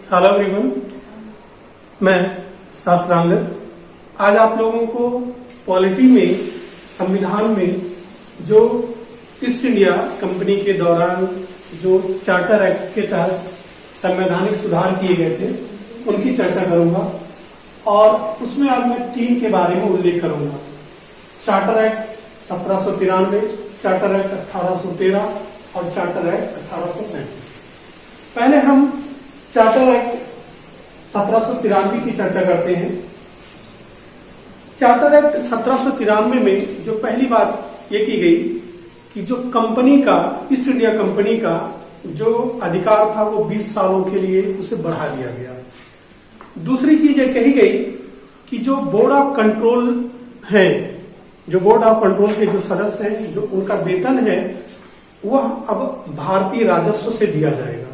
Hello everyone, मैं शास्त्रांगद आज आप लोगों को पॉलिटी में संविधान में जो ईस्ट इंडिया कंपनी के दौरान जो चार्टर एक्ट के तहत संवैधानिक सुधार किए गए थे उनकी चर्चा करूंगा और उसमें आज मैं 3 के बारे में उल्लेख करूंगा। चार्टर एक्ट 1793, चार्टर एक्ट 1813 और चार्टर एक्ट 1835। पहले हम चार्टर एक्ट 1793 की चर्चा करते हैं। चार्टर एक्ट 1793 में जो पहली बात ये की गई कि जो कंपनी का, ईस्ट इंडिया कंपनी का जो अधिकार था वो 20 सालों के लिए उसे बढ़ा दिया गया। दूसरी चीज ये कही गई कि जो बोर्ड ऑफ कंट्रोल है, जो बोर्ड ऑफ कंट्रोल के जो सदस्य हैं, जो उनका वेतन है वह अब भारतीय राजस्व से दिया जाएगा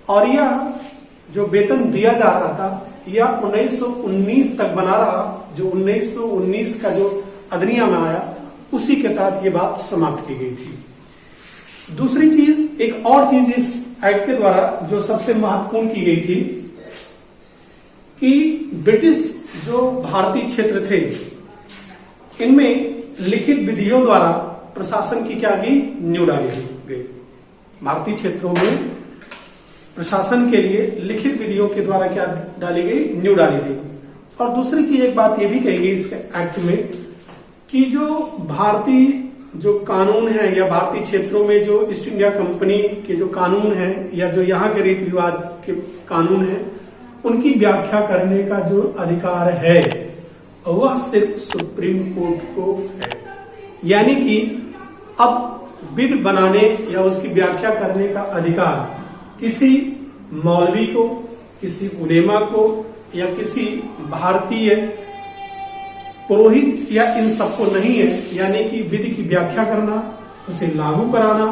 और यह जो वेतन दिया जा रहा था यह 1919 तक बना रहा। जो 1919 का जो अधिनियम आया उसी के तहत ये बात समाप्त की गई थी। दूसरी चीज, एक और चीज इस एक्ट के द्वारा जो सबसे महत्वपूर्ण की गई थी कि ब्रिटिश जो भारतीय क्षेत्र थे इनमें लिखित विधियों द्वारा प्रशासन की क्या की नींव डाली गई। भारतीय क्षेत्रों में प्रशासन के लिए लिखित विधियों के द्वारा क्या डाली गई, नींव डाली गई। और दूसरी चीज, एक बात यह भी कही गई इस एक्ट में कि जो भारतीय जो कानून है या भारतीय क्षेत्रों में जो ईस्ट इंडिया कंपनी के जो कानून है या जो यहाँ के रीति रिवाज के कानून है उनकी व्याख्या करने का जो अधिकार है वह सिर्फ सुप्रीम कोर्ट को है। यानी कि अब विधि बनाने या उसकी व्याख्या करने का अधिकार किसी मौलवी को, किसी उलेमा को या किसी भारतीय पुरोहित या इन सबको नहीं है। यानी कि विधि की व्याख्या करना, उसे लागू कराना,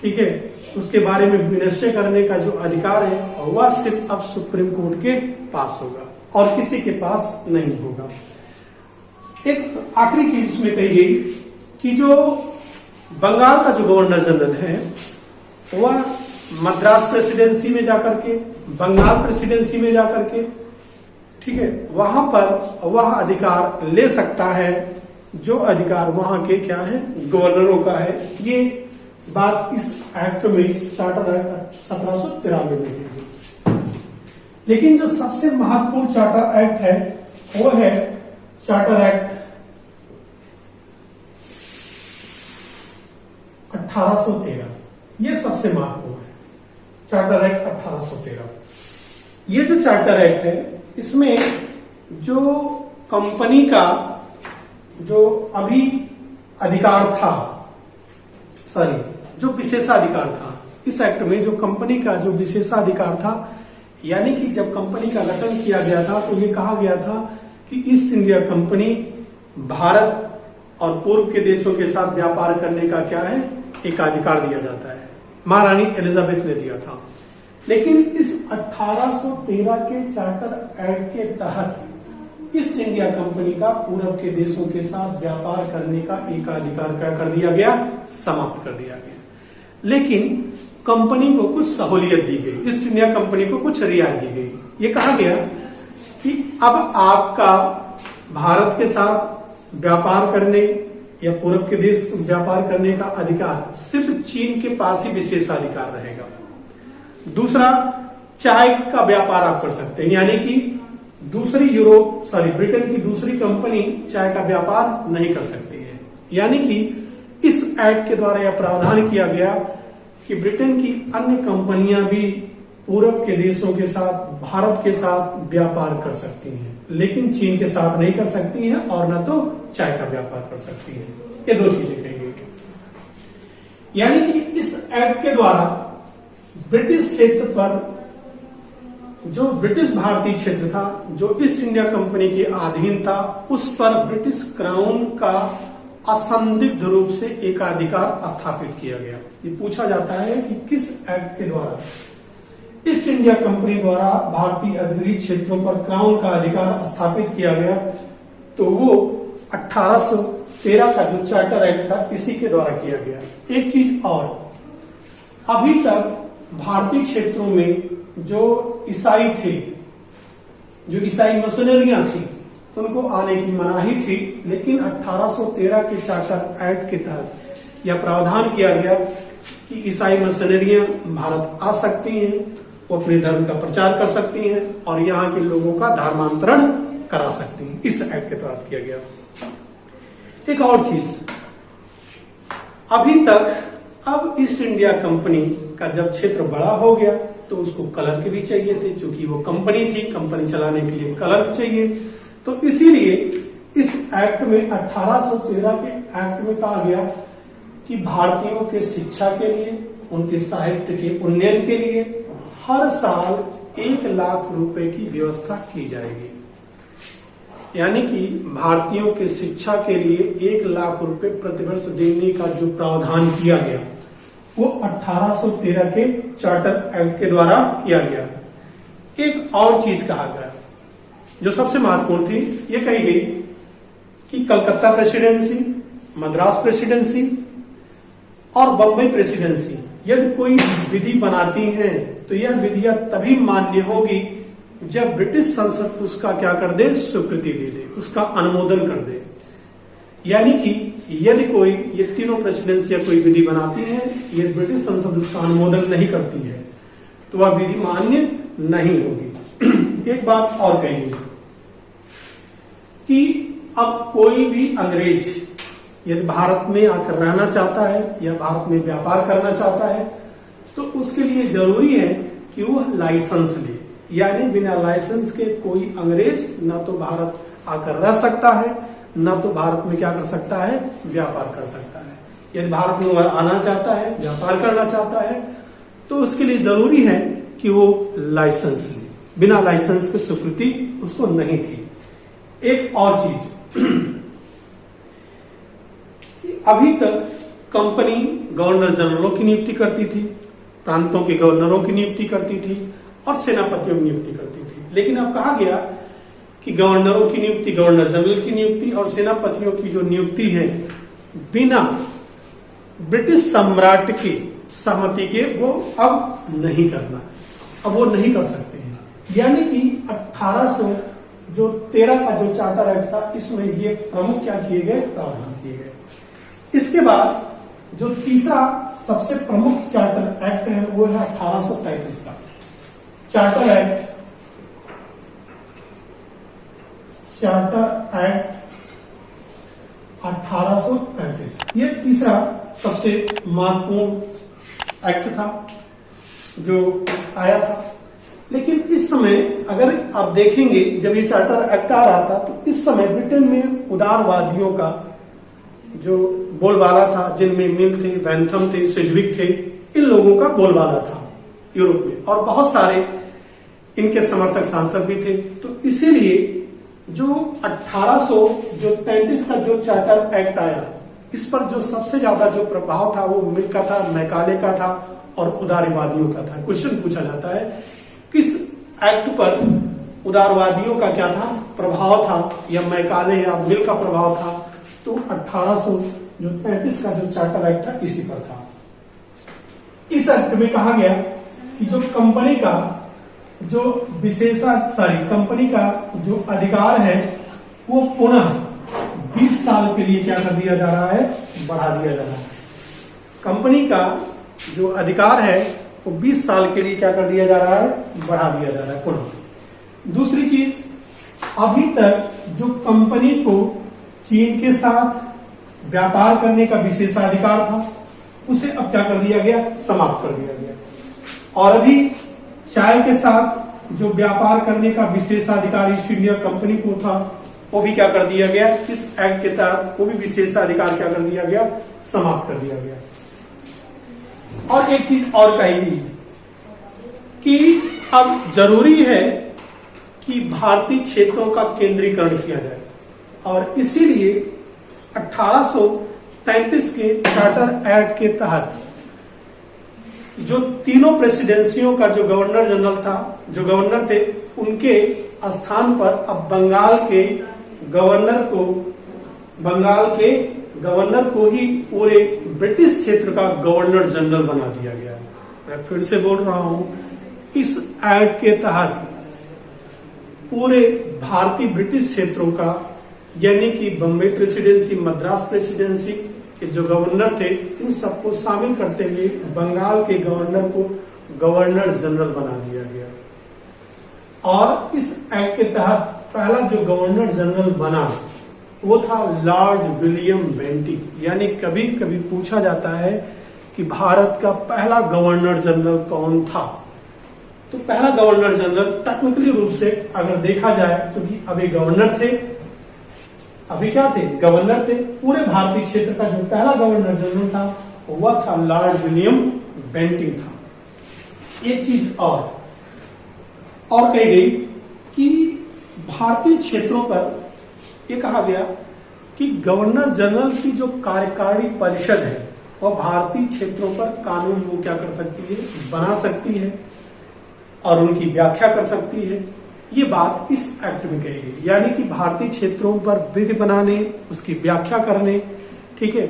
ठीक है, उसके बारे में विनिश्चय करने का जो अधिकार है वह सिर्फ अब सुप्रीम कोर्ट के पास होगा और किसी के पास नहीं होगा। एक आखिरी चीज इसमें कही गई कि जो बंगाल का जो गवर्नर जनरल है वह मद्रास प्रेसिडेंसी में जाकर के, बंगाल प्रेसिडेंसी में जाकर के, ठीक है, वहां पर वह अधिकार ले सकता है जो अधिकार वहां के क्या है, गवर्नरों का है। ये बात इस एक्ट में, चार्टर एक्ट 1793 में की गई। लेकिन जो सबसे महत्वपूर्ण चार्टर एक्ट है वो है चार्टर एक्ट 1813। ये सबसे महत्वपूर्ण है, चार्टर एक्ट 1813। ये जो चार्टर एक्ट है इसमें जो कंपनी का जो अभी अधिकार था, जो विशेषाधिकार था, इस एक्ट में जो कंपनी का जो विशेषाधिकार था, यानी कि जब कंपनी का गठन किया गया था तो ये कहा गया था कि ईस्ट इंडिया कंपनी भारत और पूर्व के देशों के साथ व्यापार करने का क्या है, एक अधिकार दिया जाता है। महारानी एलिजाबेथ ने दिया था। लेकिन इस 1813 के चार्टर एक्ट के तहत ईस्ट इंडिया कंपनी का पूर्व के देशों के साथ व्यापार करने का एक अधिकार क्या कर दिया गया, समाप्त कर दिया गया। लेकिन कंपनी को कुछ सहूलियत दी गई, ईस्ट इंडिया कंपनी को कुछ रियायत दी गई। ये कहा गया कि अब आपका भारत के साथ व्यापार करने या पूर्व के देश व्यापार करने का अधिकार सिर्फ चीन के पास ही विशेषाधिकार रहेगा। दूसरा, चाय का व्यापार आप कर सकते हैं, यानी कि दूसरी ब्रिटेन की दूसरी कंपनी चाय का व्यापार नहीं कर सकती है। यानी कि इस एक्ट के द्वारा यह प्रावधान किया गया कि ब्रिटेन की अन्य कंपनियां भी पूर्व के देशों के साथ, भारत के साथ व्यापार कर सकती हैं, लेकिन चीन के साथ नहीं कर सकती हैं और न तो चाय का व्यापार कर सकती हैं। ये 2 चीजें कही गई। यानी कि इस एक्ट के द्वारा ब्रिटिश क्षेत्र पर, जो ब्रिटिश भारतीय क्षेत्र था, जो ईस्ट इंडिया कंपनी के अधीन था, उस पर ब्रिटिश क्राउन का असंदिग्ध रूप से एकाधिकार स्थापित किया गया। ये पूछा जाता है कि किस एक्ट के द्वारा ईस्ट इंडिया कंपनी द्वारा भारतीय अधिकृत क्षेत्रों पर क्राउन का अधिकार स्थापित किया गया, तो वो 1813 का जो चार्टर एक्ट था इसी के द्वारा किया गया। एक चीज और, अभी तक भारतीय क्षेत्रों में जो ईसाई थे, जो ईसाई मिशनरियां थी, उनको आने की मनाही थी। लेकिन 1813 के चार्टर एक्ट के तहत यह प्रावधान किया गया कि ईसाई मिशनरियां भारत आ सकती हैं, वो अपने धर्म का प्रचार कर सकती हैं और यहाँ के लोगों का धर्मांतरण करा सकती हैं। इस एक्ट के तहत किया गया। एक और चीज, अभी तक अब ईस्ट इंडिया कंपनी का जब क्षेत्र बड़ा हो गया तो उसको क्लर्क भी चाहिए थे, क्योंकि वो कंपनी थी, कंपनी चलाने के लिए क्लर्क चाहिए। तो इसीलिए इस एक्ट में 1813 के एक्ट में कहा गया कि भारतीयों के शिक्षा के लिए, उनके साहित्य के उन्नयन के लिए हर साल 1 लाख रुपए की व्यवस्था की जाएगी। यानी कि भारतीयों के शिक्षा के लिए 1 लाख रुपए प्रतिवर्ष देने का जो प्रावधान किया गया वो 1813 के चार्टर एक्ट के द्वारा किया गया। एक और चीज कहा गया जो सबसे महत्वपूर्ण थी, ये कही गई कि कलकत्ता प्रेसिडेंसी, मद्रास प्रेसिडेंसी और बंबई प्रेसिडेंसी यदि कोई विधि बनाती हैं तो यह विधियां तभी मान्य होगी जब ब्रिटिश संसद उसका क्या कर दे, स्वीकृति दे दे, उसका अनुमोदन कर दे। यानी कि यदि कोई ये तीनों प्रेसिडेंसियां कोई विधि बनाती है, ये ब्रिटिश संसद उसका अनुमोदन नहीं करती है तो वह विधि मान्य नहीं होगी। एक बात और कही कि अब कोई भी अंग्रेज यदि भारत में आकर रहना चाहता है या भारत में व्यापार करना चाहता है तो उसके लिए जरूरी है कि वह लाइसेंस ले। यानी बिना लाइसेंस के कोई अंग्रेज न तो भारत आकर रह सकता है, न तो भारत में क्या कर सकता है, व्यापार कर सकता है। यदि भारत में वह आना चाहता है, व्यापार करना चाहता है तो उसके लिए जरूरी है कि वो लाइसेंस ले। बिना लाइसेंस के स्वीकृति उसको नहीं थी। एक और चीज, अभी तक कंपनी गवर्नर जनरलों की नियुक्ति करती थी, प्रांतों के गवर्नरों की नियुक्ति करती थी और सेनापतियों की नियुक्ति करती थी। लेकिन अब कहा गया कि गवर्नरों की नियुक्ति, गवर्नर जनरल की नियुक्ति और सेनापतियों की जो नियुक्ति है बिना ब्रिटिश सम्राट की सहमति के वो अब नहीं करना, अब वो नहीं कर सकते हैं। यानी कि 1813 का जो चार्टर एक्ट था इसमें ये प्रमुख क्या किए गए, प्रावधान किए गए। इसके बाद जो तीसरा सबसे प्रमुख चार्टर एक्ट है वो है 1835 का चार्टर एक्ट। चार्टर एक्ट 1835 ये तीसरा सबसे महत्वपूर्ण एक्ट था जो आया था। लेकिन इस समय अगर आप देखेंगे जब ये चार्टर एक्ट आ रहा था तो इस समय ब्रिटेन में उदारवादियों का जो बोलबाला था, जिनमें मिल थे, वैंथम थे, सिजविक थे, इन लोगों का बोलबाला था यूरोप में और बहुत सारे इनके समर्थक सांसद भी थे। तो इसीलिए जो 1833 का जो चार्टर एक्ट आया इस पर जो सबसे ज्यादा जो प्रभाव था वो मिल का था, मैकाले का था और उदारवादियों का था। क्वेश्चन पूछा जाता है किस एक्ट पर उदारवादियों का क्या था, प्रभाव था, या मैकाले या मिल का प्रभाव था। तो 1833 का जो चार्टर एक्ट था इसी पर था। इस एक्ट में कहा गया कि जो कंपनी का जो कंपनी का जो अधिकार है वो पुनः 20 साल के लिए क्या कर दिया जा रहा है, बढ़ा दिया जा रहा है। कंपनी का जो अधिकार है वो 20 साल के लिए क्या कर दिया जा रहा है, बढ़ा दिया जा रहा है पुनः। दूसरी चीज, अभी तक जो कंपनी को चीन के साथ व्यापार करने का विशेषाधिकार था उसे अब क्या कर दिया गया, समाप्त कर दिया गया। और अभी चाय के साथ जो व्यापार करने का विशेषाधिकार ईस्ट इंडिया कंपनी को था वो भी क्या कर दिया गया, इस एक्ट के तहत वो भी विशेषाधिकार क्या कर दिया गया, समाप्त कर दिया गया। और एक चीज और कही गई कि अब जरूरी है कि भारतीय क्षेत्रों का केंद्रीकरण किया जाए और इसीलिए 1833 के चार्टर एक्ट के तहत जो तीनों प्रेसिडेंसियों का जो गवर्नर जनरल था, जो गवर्नर थे, उनके स्थान पर अब बंगाल के गवर्नर को ही पूरे ब्रिटिश क्षेत्र का गवर्नर जनरल बना दिया गया। मैं फिर से बोल रहा हूं, इस एक्ट के तहत पूरे भारतीय ब्रिटिश क्षेत्रों का यानी कि बम्बई प्रेसिडेंसी, मद्रास प्रेसिडेंसी के जो गवर्नर थे, इन सबको शामिल करते हुए बंगाल के गवर्नर को गवर्नर जनरल बना दिया गया। और इस एक्ट के तहत पहला जो गवर्नर जनरल बना वो था लॉर्ड विलियम बेंटिक। यानी कभी कभी पूछा जाता है कि भारत का पहला गवर्नर जनरल कौन था। तो पहला गवर्नर जनरल टेक्निकली रूप से अगर देखा जाए, क्योंकि अभी गवर्नर थे, अभी क्या थे, गवर्नर थे, पूरे भारतीय क्षेत्र का जो पहला गवर्नर जनरल था वह था लॉर्ड विलियम बेंटिक था। एक चीज और कही गई कि भारतीय क्षेत्रों पर यह कहा गया कि गवर्नर जनरल की जो कार्यकारी परिषद है वह भारतीय क्षेत्रों पर कानून को क्या कर सकती है, बना सकती है और उनकी व्याख्या कर सकती है। ये बात इस एक्ट में कही गई। यानी कि भारतीय क्षेत्रों पर विधि बनाने, उसकी व्याख्या करने, ठीक है,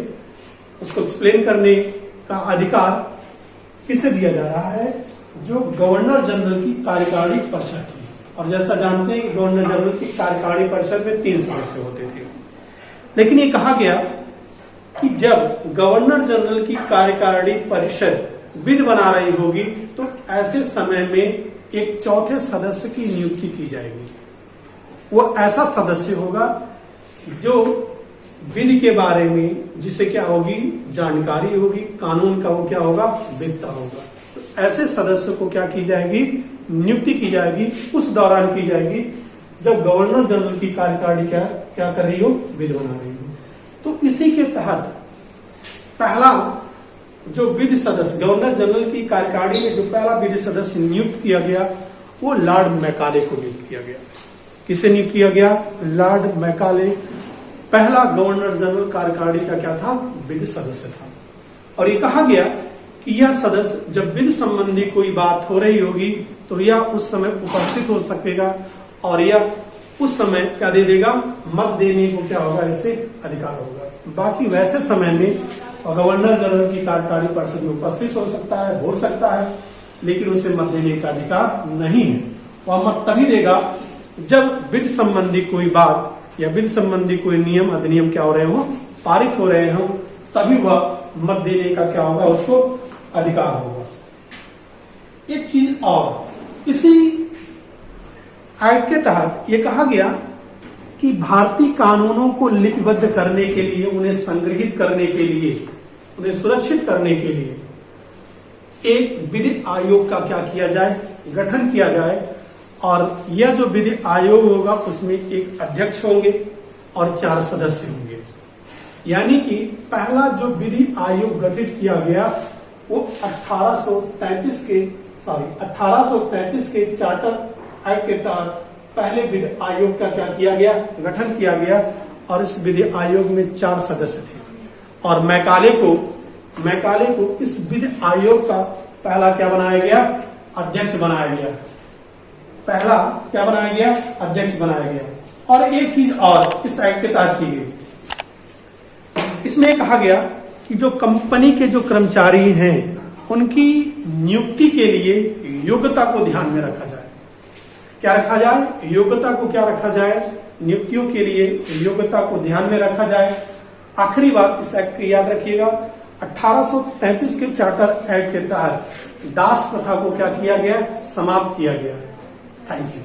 उसको एक्सप्लेन करने का अधिकार किसे दिया जा रहा है, जो गवर्नर जनरल की कार्यकारी परिषद थी। और जैसा जानते हैं कि गवर्नर जनरल की कार्यकारी परिषद में 3 सदस्य होते थे। लेकिन ये कहा गया कि जब गवर्नर जनरल की कार्यकारी परिषद विधि बना रही होगी तो ऐसे समय में एक चौथे सदस्य की नियुक्ति की जाएगी। वो ऐसा सदस्य होगा जो विधि के बारे में, जिसे क्या होगी, जानकारी होगी, कानून का वो क्या होगा, वेत्ता होगा। तो ऐसे सदस्य को क्या की जाएगी, नियुक्ति की जाएगी, उस दौरान की जाएगी जब गवर्नर जनरल की कार्यकारिणी क्या कर रही हो, विधि बना रही हो। तो इसी के तहत पहला जो विधि सदस्य, गवर्नर जनरल की कार्यकारिणी में जो पहला विधि सदस्य नियुक्त किया गया वो लॉर्ड मैकाले को नियुक्त किया गया। किसे नियुक्त किया गया, लॉर्ड मैकाले पहला गवर्नर जनरल कार्यकारिणी का क्या था, विधि सदस्य था। और ये कहा गया कि यह सदस्य जब विधि संबंधी कोई बात हो रही होगी तो यह उस समय उपस्थित हो सकेगा और यह उस समय क्या दे देगा, मत देने को क्या होगा, इसे अधिकार होगा। बाकी वैसे समय में गवर्नर जनरल की कार्यकारी परिषद में उपस्थित हो सकता है, बोल सकता है, लेकिन उसे मत देने का अधिकार नहीं है। वह मत तभी देगा जब विधि संबंधी कोई बात या विधि संबंधी कोई नियम अधिनियम क्या हो रहे हो, पारित हो रहे हो, तभी वह मत देने का क्या होगा, उसको अधिकार होगा। एक चीज और, इसी एक्ट के तहत यह कहा गया कि भारतीय कानूनों को लिपिबद्ध करने के लिए, उन्हें संग्रहित करने के लिए, उन्हें सुरक्षित करने के लिए एक विधि आयोग का क्या किया जाए, गठन किया जाए। और यह जो विधि आयोग होगा उसमें एक अध्यक्ष होंगे और 4 सदस्य होंगे। यानी कि पहला जो विधि आयोग गठित किया गया वो 1833 के चार्टर एक्ट के तहत पहले विधि आयोग का क्या किया गया, गठन किया गया। और इस विधि आयोग में 4 सदस्य थे और मैकाले को इस विधि आयोग का पहला क्या बनाया गया, अध्यक्ष बनाया गया। पहला क्या बनाया गया, अध्यक्ष बनाया गया। और एक चीज और इस एक्ट के तहत की गई, इसमें कहा गया कि जो कंपनी के जो कर्मचारी हैं उनकी नियुक्ति के लिए योग्यता को ध्यान में रखा जाए। क्या रखा जाए, योग्यता को क्या रखा जाए, नियुक्तियों के लिए योग्यता को ध्यान में रखा जाए। आखिरी बात इस एक्ट की याद रखिएगा, 1833 के चार्टर एक्ट के तहत दास प्रथा को क्या किया गया, समाप्त किया गया। Thank you.